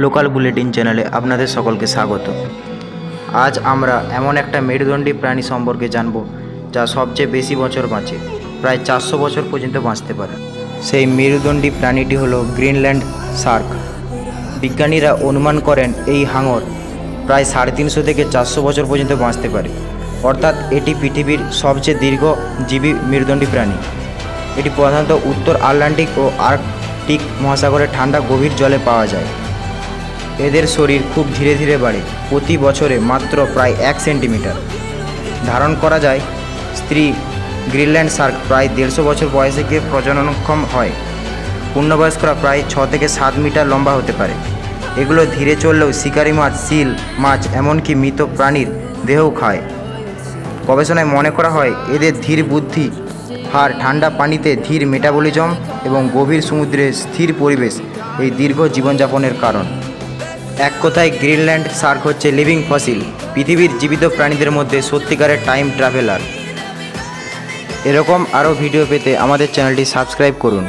Local bulletin চ্যানেলে আপনাদের সকলকে স্বাগত। আজ আমরা এমন একটা মেরুদণ্ডী প্রাণী সম্পর্কে জানব যা সবচেয়ে বেশি বছর বাঁচে, প্রায় 400 বছর পর্যন্ত বাঁচতে পারে। সেই মেরুদণ্ডী প্রাণীটি হলো গ্রিনল্যান্ড শার্ক। বিজ্ঞানীরা অনুমান করেন এই হাঙর প্রায় 350 থেকে 400 বছর পর্যন্ত বাঁচতে পারে, অর্থাৎ এটি পৃথিবীর সবচেয়ে দীর্ঘজীবী মেরুদণ্ডী প্রাণী। এটি প্রধানত উত্তর আটলান্টিক ও আর্কটিক মহাসাগরে ঠান্ডা গভীর জলে পাওয়া যায়। এদের শরীর খুব ধীরে ধীরে বাড়ে, প্রতি বছরে মাত্র প্রায় 1 সেন্টিমিটার। ধারণ করা যায় স্ত্রী গ্রিনল্যান্ড শার্ক প্রায় 150 বছর বয়সে গিয়ে প্রজননক্ষম হয়। পূর্ণবয়স্করা প্রায় 6 থেকে 7 মিটার লম্বা হতে পারে। এগুলো ধীরে চললেও শিকারি মাছ, সিল মাছ এমনকি মৃত প্রাণীর দেহও খায়। গবেষণায় মনে করা হয় এদের ধীর বুদ্ধি, হাড়, ঠান্ডা পানিতে ধীর মেটাবলিজম এবং গভীর সমুদ্রে স্থির পরিবেশ এই দীর্ঘ জীবনযাপনের কারণ। এক কথায় গ্রিনল্যান্ড শার্ক হচ্ছে লিভিং ফসিল, পৃথিবীর জীবিত প্রাণীদের মধ্যে সত্যিকারের টাইম ট্রাভেলার। এরকম আরও ভিডিও পেতে আমাদের চ্যানেলটি সাবস্ক্রাইব করুন।